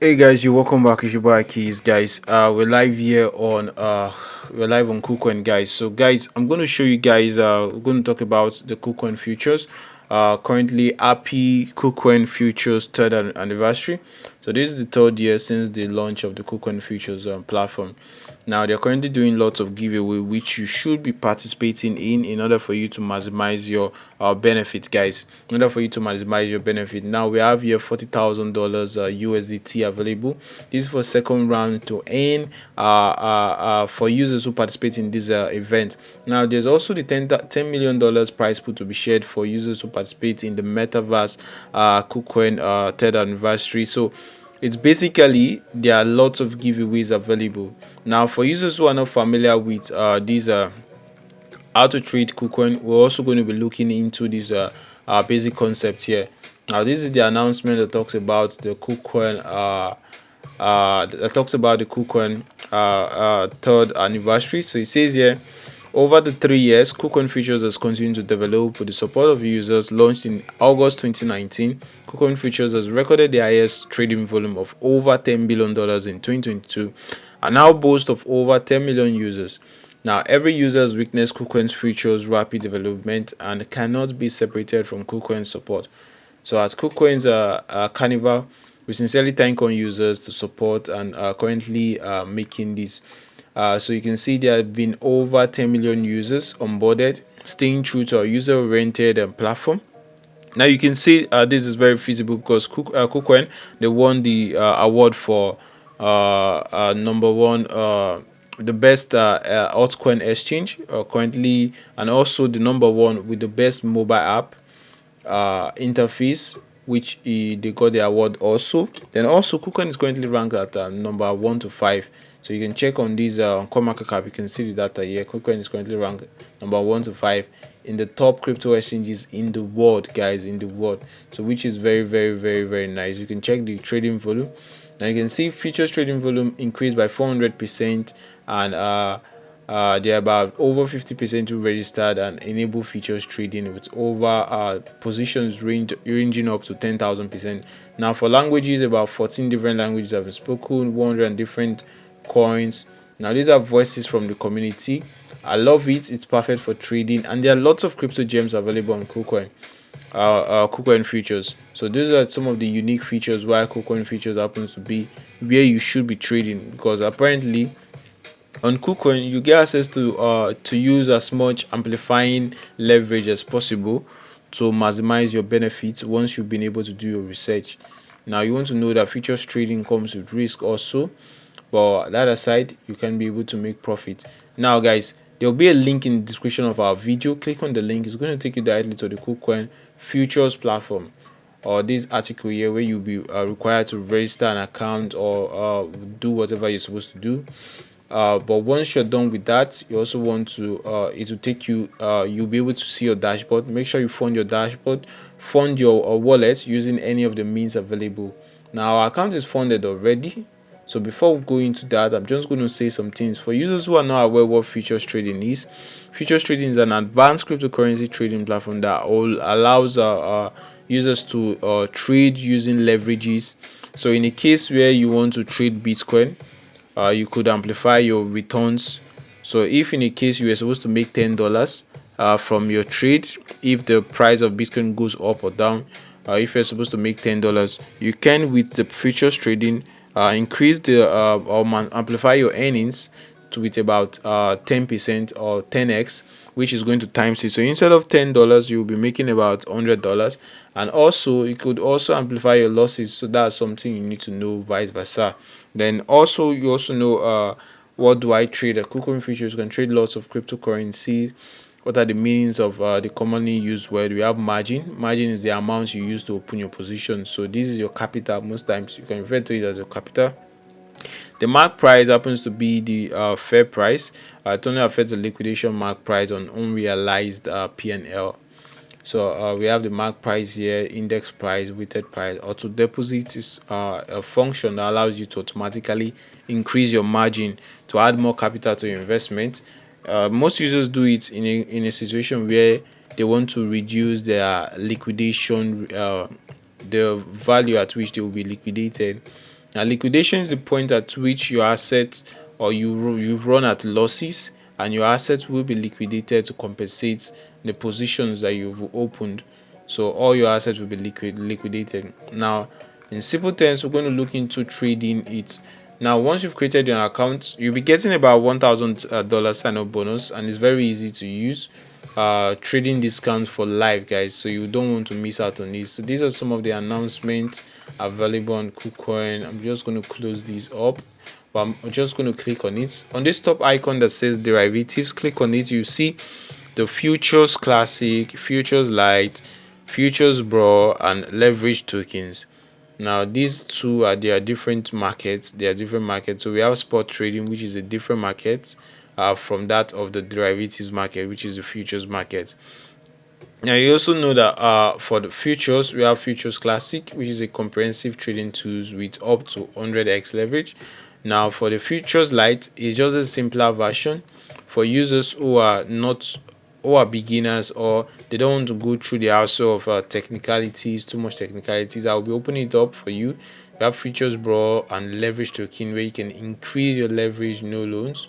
Hey guys, you welcome back. It's your boy Akahilz, guys. We're live on Kucoin, guys. So guys, I'm going to show you guys. We're going to talk about the Kucoin futures. Currently, happy Kucoin futures third anniversary. So this is the third year since the launch of the Kucoin futures platform. Now they're currently doing lots of giveaway, which you should be participating in order for you to maximize your benefit, guys. In order for you to maximize your benefit, now we have here $40,000 USDT available. This is for second round to earn for users who participate in this event. Now there's also the $10 million prize pool to be shared for users who participate in the metaverse KuCoin third anniversary. So it's basically there are lots of giveaways available. Now for users who are not familiar with these how to trade KuCoin, we're also going to be looking into this basic concept here. Now this is the announcement that talks about the KuCoin third anniversary. So it says here, over the 3 years, KuCoin Futures has continued to develop with the support of users. Launched in August 2019, KuCoin Futures has recorded the highest trading volume of over $10 billion in 2022 and now boasts of over 10 million users. Now, every user has witnessed KuCoin's futures rapid development and cannot be separated from KuCoin's support. So, at KuCoin's Carnival, we sincerely thank all users to support and currently making this. So you can see there have been over 10 million users onboarded, staying true to our user-oriented platform. Now you can see this is very feasible because KuCoin, they won the award for number one, the best altcoin exchange currently, and also the number one with the best mobile app interface, which they got the award also. Then also KuCoin is currently ranked at number 1 to 5. So you can check on these on CoinMarketCap. You can see the data here. KuCoin is currently ranked number 1 to 5 in the top crypto exchanges in the world, guys, in the world. So which is very nice. You can check the trading volume. Now you can see futures trading volume increased by 400%, and there are about over 50% who registered and enable futures trading with over positions ranging up to 10,000%. Now for languages, about 14 different languages have been spoken, 100 different coins. Now these are voices from the community. I love it. It's perfect for trading, and there are lots of crypto gems available on KuCoin. KuCoin features. So those are some of the unique features why KuCoin features happens to be where you should be trading, because apparently on KuCoin you get access to use as much amplifying leverage as possible to maximize your benefits once you've been able to do your research. Now you want to know that futures trading comes with risk also, but that aside, you can be able to make profit. Now guys, there will be a link in the description of our video. Click on the link. It's going to take you directly to the KuCoin futures platform, or this article here, where you'll be required to register an account or do whatever you're supposed to do. But once you're done with that, you also want to it will take you you'll be able to see your dashboard. Make sure you fund your dashboard, fund your wallet using any of the means available. Now our account is funded already. So before we go into that, I'm just going to say some things for users who are not aware what futures trading is. Futures trading is an advanced cryptocurrency trading platform that allows users to trade using leverages. So in a case where you want to trade Bitcoin, you could amplify your returns. So if in a case you were supposed to make $10 from your trade, if the price of Bitcoin goes up or down, if you're supposed to make $10, you can, with the futures trading, increase the amplify your earnings to with about 10% or 10x, which is going to times it. So instead of $10, you'll be making about $100. And also you could also amplify your losses, so that's something you need to know, vice versa. Then also you also know what do I trade at KuCoin futures. You can trade lots of cryptocurrencies. What are the meanings of the commonly used word? We have margin. Margin is the amount you use to open your position. So this is your capital. Most times you can refer to it as your capital. The mark price happens to be the fair price. It only affects the liquidation mark price on unrealized P&L. So we have the mark price here, index price, weighted price. Auto deposit is a function that allows you to automatically increase your margin to add more capital to your investment. Most users do it in a situation where they want to reduce their liquidation, the value at which they will be liquidated. Now liquidation is the point at which your assets or you've run at losses, and your assets will be liquidated to compensate the positions that you've opened. So all your assets will be liquidated. Now in simple terms, we're going to look into trading it. Now once you've created your account, you'll be getting about $1,000 sign up bonus, and it's very easy to use. Trading discounts for life, guys, so you don't want to miss out on this. So these are some of the announcements available on Kucoin. I'm just going to close these up, but I'm just going to click on it. On this top icon that says derivatives, click on it. You see the futures classic, futures light, futures bro, and leverage tokens. Now these two are their different markets. They are different markets. So we have spot trading, which is a different market from that of the derivatives market, which is the futures market. Now you also know that for the futures, we have futures classic, which is a comprehensive trading tools with up to 100x leverage. Now for the futures light, it's just a simpler version for users who are not who are beginners, or they don't want to go through the hassle of technicalities, too much technicalities. I'll be opening it up for you. You have futures bro and leverage token, where you can increase your leverage, no loans.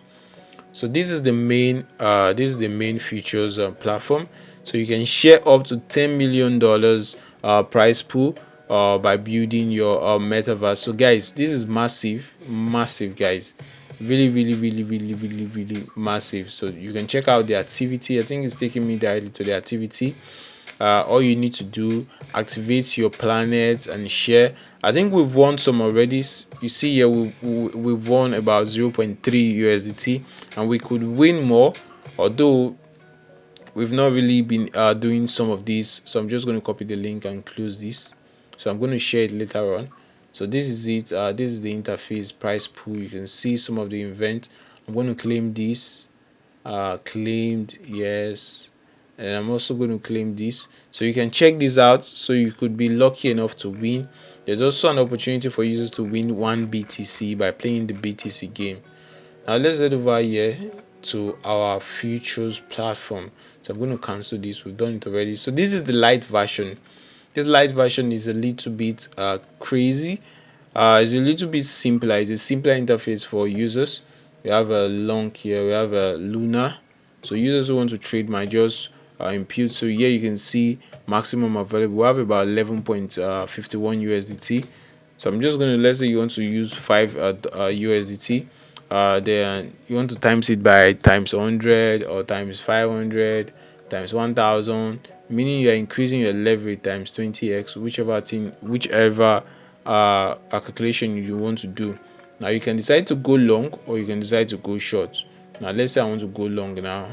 So this is the main futures platform. So you can share up to $10 million prize pool by building your metaverse. So guys, this is massive, guys. Really massive. So you can check out the activity. I think it's taking me directly to the activity. All you need to do, activate your planet and share. I think we've won some already. You see here, we've won about 0.3 USDT, and we could win more, although we've not really been doing some of these. So I'm just going to copy the link and close this. So I'm going to share it later on. So this is it. This is the interface price pool. You can see some of the event. I'm going to claim this. Claimed, yes, and I'm also going to claim this, so you can check this out. So you could be lucky enough to win. There's also an opportunity for users to win 1 BTC by playing the BTC game. Now let's head over here to our futures platform. So I'm going to cancel this. We've done it already. So this is the light version. This light version is a little bit crazy. It's a little bit simpler. It's a simpler interface for users. We have a long here. We have a Luna. So users who want to trade might just impute. So here you can see maximum available. We have about 11.51 USDT. So I'm just going to, let's say you want to use 5 USDT. Then you want to times it by times 100 or times 500 times 1000, meaning you are increasing your leverage times 20x, whichever calculation you want to do. Now you can decide to go long or you can decide to go short. Now let's say I want to go long. Now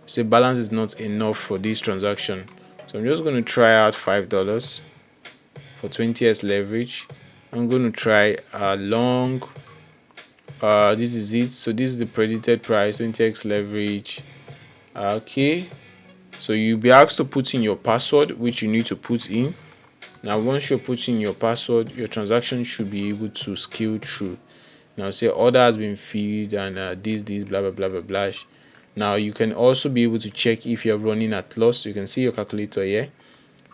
say balance is not enough for this transaction, so I'm just going to try out $5 for 20x leverage. I'm going to try long. This is it. So this is the predicted price, 20x leverage. Okay, so you'll be asked to put in your password, which you need to put in. Now once you're putting your password, your transaction should be able to scale through. Now say order has been filled and this blah blah blah blah. Now you can also be able to check if you're running at loss. So you can see your calculator here.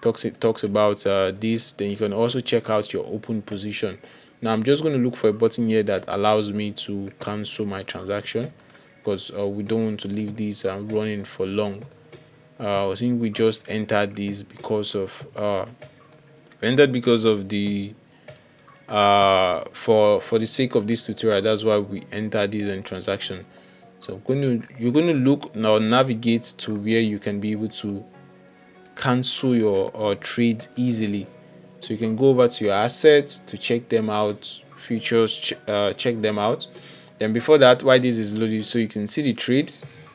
Talks about this. Then you can also check out your open position. Now I'm just going to look for a button here that allows me to cancel my transaction, because we don't want to leave this running for long. I think we just entered this because of the for the sake of this tutorial. That's why we entered this in transaction. So you're going to look now, navigate to where you can be able to cancel your trades easily. So you can go over to your assets to check them out, futures, check them out. Then before that, while this is loaded, so you can see the trade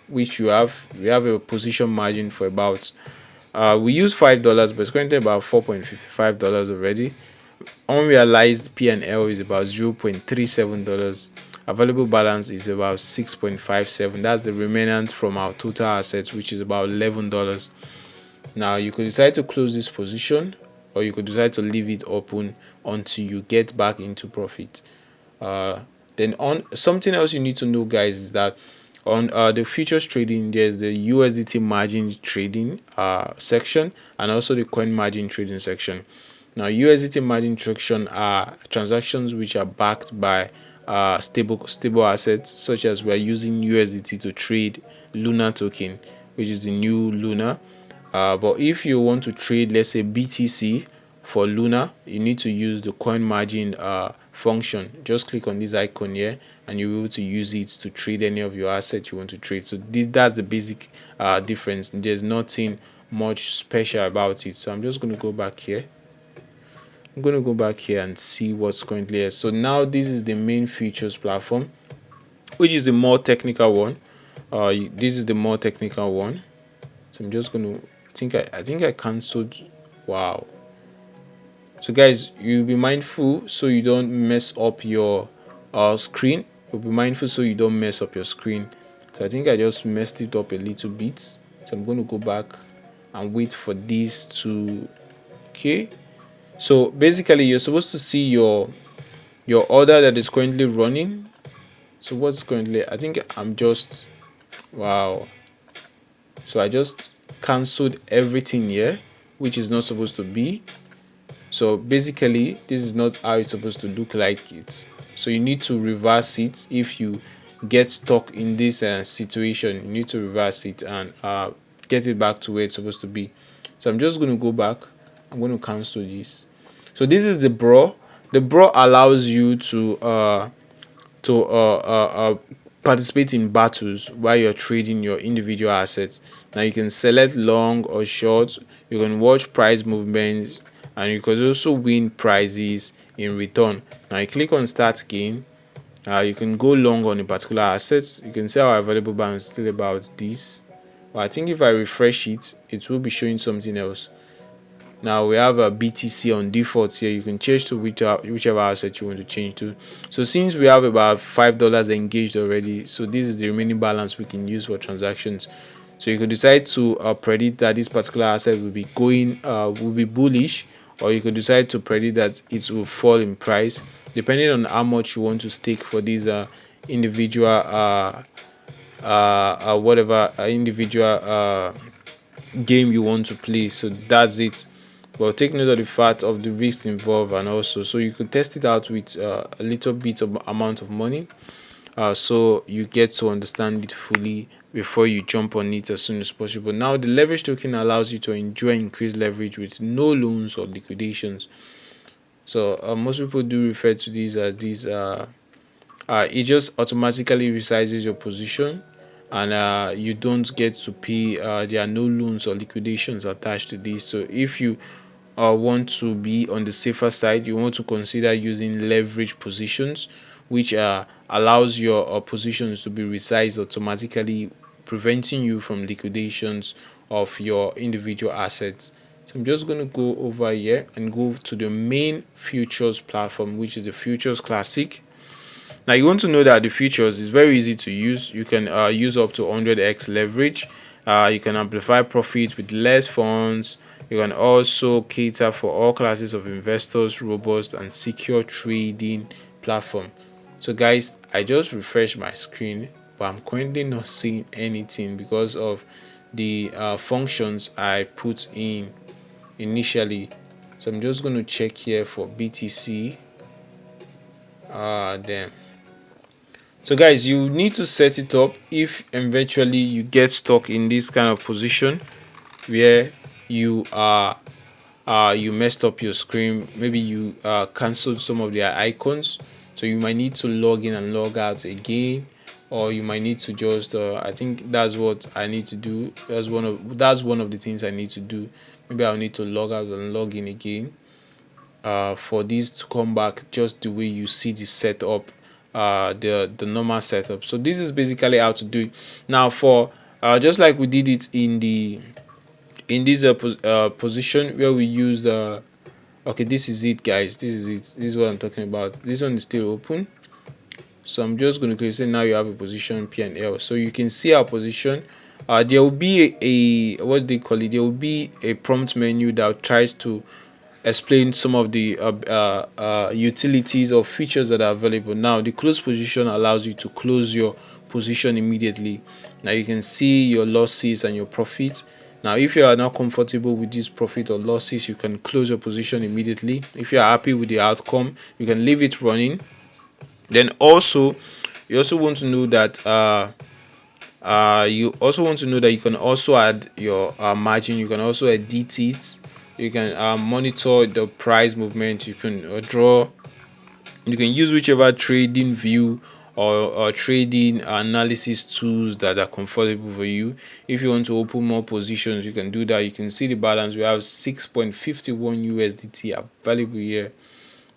which we have a position margin for about we use $5, but it's currently about $4.55 already. Unrealized P&L is about $0.37. Available balance is about 6.57. That's the remnant from our total assets, which is about $11. Now you could decide to close this position, or you could decide to leave it open until you get back into profit. Then on something else you need to know, guys, is that on the futures trading, there's the USDT margin trading section, and also the coin margin trading section. Now USDT margin transaction are transactions which are backed by stable assets, such as we are using USDT to trade Luna token, which is the new Luna. But if you want to trade, let's say BTC for Luna, you need to use the coin margin function. Just click on this icon here and you'll be able to use it to trade any of your assets you want to trade. So that's the basic difference. There's nothing much special about it. So I'm just going to go back here. I'm going to go back here and see what's currently here. So now this is the main futures platform, which is the more technical one. This is the more technical one. So I'm just going to I think I cancelled. Wow. So guys, you'll be mindful so you don't mess up your screen. You'll be mindful so you don't mess up your screen. So I think I just messed it up a little bit. So I'm going to go back and wait for this to okay. So basically you're supposed to see your order that is currently running. So what's currently, I think I'm just, wow. So I just cancelled everything here, which is not supposed to be. So basically this is not how it's supposed to look like. It's so you need to reverse it. If you get stuck in this situation, you need to reverse it and get it back to where it's supposed to be. So I'm just going to go back. I'm going to cancel this. So this is the bro. The bro allows you to participate in battles while you're trading your individual assets. Now you can select long or short. You can watch price movements, and you can also win prizes in return. Now you click on start game. You can go long on a particular asset. You can see our available balance is still about this. But I think if I refresh it, it will be showing something else. Now we have a BTC on default here. You can change to whichever asset you want to change to. So since we have about $5 engaged already, so this is the remaining balance we can use for transactions. So you could decide to predict that this particular asset will be going will be bullish, or you could decide to predict that it will fall in price, depending on how much you want to stake for these individual whatever individual game you want to play. So that's it. But take note of the fact of the risks involved, and also so you could test it out with a little bit of amount of money, so you get to understand it fully before you jump on it as soon as possible. Now the leverage token allows you to enjoy increased leverage with no loans or liquidations. So most people do refer to these as it just automatically resizes your position, and you don't get to pay. There are no loans or liquidations attached to this. So if you want to be on the safer side, you want to consider using leverage positions, which allows your positions to be resized automatically, preventing you from liquidations of your individual assets. So I'm just going to go over here and go to the main futures platform, which is the Futures Classic. Now you want to know that the futures is very easy to use. You can use up to 100x leverage. You can amplify profits with less funds. You can also cater for all classes of investors, robust and secure trading platform. So guys, I just refreshed my screen, but I'm currently not seeing anything because of the functions I put in initially. So I'm just going to check here for BTC. Then so guys, you need to set it up if eventually you get stuck in this kind of position where you are you messed up your screen. Maybe you cancelled some of their icons, so you might need to log in and log out again, or you might need to just I think that's what I need to do. That's one of the things I need to do. Maybe I'll need to log out and log in again for this to come back just the way you see the setup, the normal setup. So this is basically how to do it. Now for just like we did it in this position where we used okay, this is it guys, this is it, this is what I'm talking about. This one is still open, so I'm just going to click say now you have a position P&L, so you can see our position. There will be a what they call it, there will be a prompt menu that tries to explain some of the utilities or features that are available. Now the close position allows you to close your position immediately. Now you can see your losses and your profits. Now if you are not comfortable with this profit or losses, you can close your position immediately. If you are happy with the outcome, you can leave it running. Then also you also want to know that you can also add your margin. You can also edit it. You can monitor the price movement. You can draw. You can use whichever trading view or trading analysis tools that are comfortable for you. If you want to open more positions, you can do that. You can see the balance. We have 6.51 USDT available here.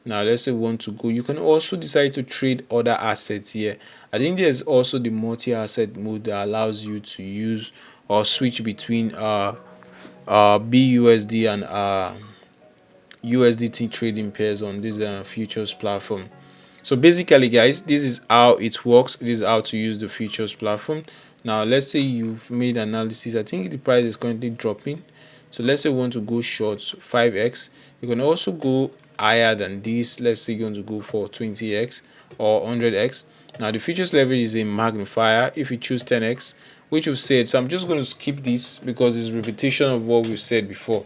Now let's say we want to go, you can also decide to trade other assets here. I think there's also the multi-asset mode that allows you to use or switch between BUSD and USDT trading pairs on this futures platform. So basically guys, this is how it works. This is how to use the futures platform. Now let's say you've made analysis. I think the price is currently dropping, so let's say we want to go short 5x. You can also go higher than this. Let's say you want to go for 20x or 100x. Now the futures leverage is a magnifier. If you choose 10x, which we've said, so I'm just going to skip this because it's repetition of what we've said before.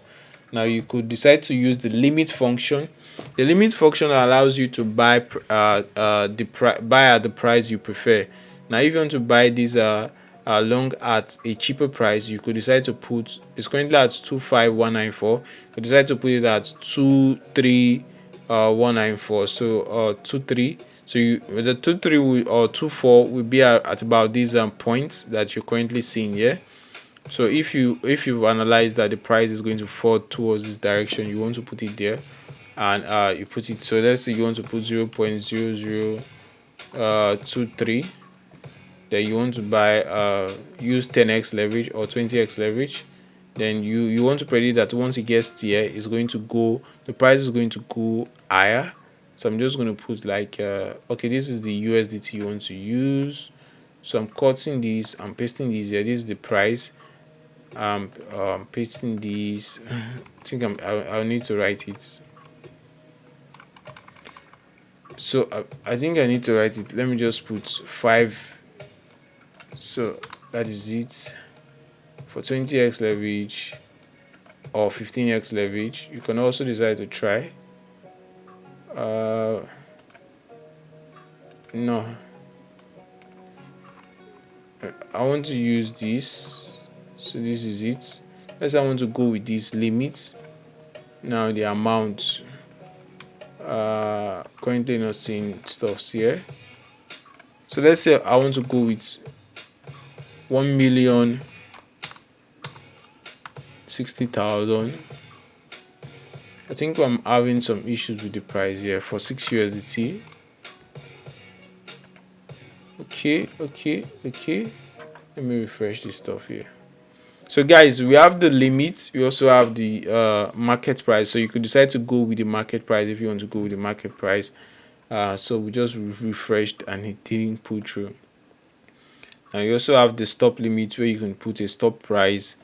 Now you could decide to use the limit function. The limit function allows you to buy buy at the price you prefer. Now if you want to buy these long at a cheaper price, you could decide to put, it's currently at 25194. You could decide to put it at 23194. So 23. So you, the 23 or 24 will be at about these points that you're currently seeing here. So if you've analyzed that the price is going to fall towards this direction, you want to put it there, and you put it. So let's say you want to put 0.0023. Then you want to buy use 10x leverage or 20x leverage. Then you want to predict that once it gets here, it's going to go, the price is going to go higher. So I'm just going to put like okay, this is the USDT you want to use. So I'm cutting this, I'm pasting this here. This is the price. Pasting these. I think I'll need to write it. So I think I need to write it. Let me just put 5. So that is it for 20x leverage or 15x leverage. You can also decide to try no, I want to use this. So this is it. Let's say I want to go with these limits. Now the amount, currently not seeing stuffs here. So let's say I want to go with 1,060,000. I think I'm having some issues with the price here for 6 USDT. Okay. Let me refresh this stuff here. So guys, we have the limits. We also have the market price. So you could decide to go with the market price if you want to go with the market price. So we just refreshed and it didn't pull through. Now you also have the stop limit where you can put a stop price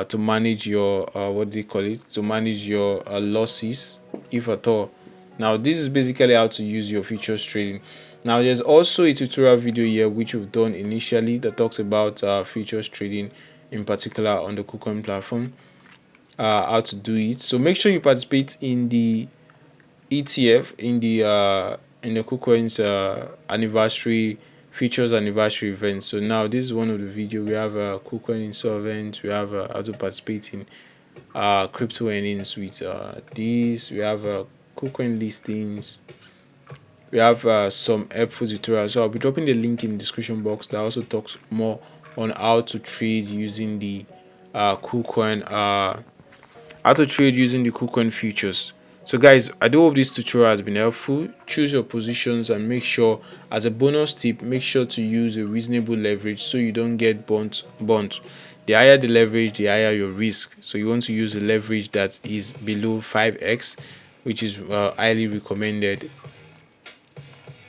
to manage your what do you call it, to manage your losses, if at all. Now this is basically how to use your futures trading. Now there's also a tutorial video here which we've done initially that talks about futures trading, in particular on the Kucoin platform, how to do it. So make sure you participate in the ETF, in the Kucoin's features anniversary event. So now this is one of the video. We have Kucoin insolvent. We have how to participate in crypto earnings with this. We have Kucoin listings. We have some helpful tutorials. So I'll be dropping the link in the description box that also talks more on how to trade using the Kucoin futures. So guys, I do hope this tutorial has been helpful. Choose your positions and make sure, as a bonus tip, make sure to use a reasonable leverage so you don't get burnt. The higher the leverage, the higher your risk. So you want to use a leverage that is below 5x, which is highly recommended.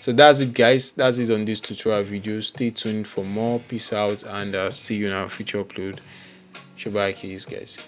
So that's it guys, that's it on this tutorial video. Stay tuned for more. Peace out, and see you in our future upload. Akahilz guys.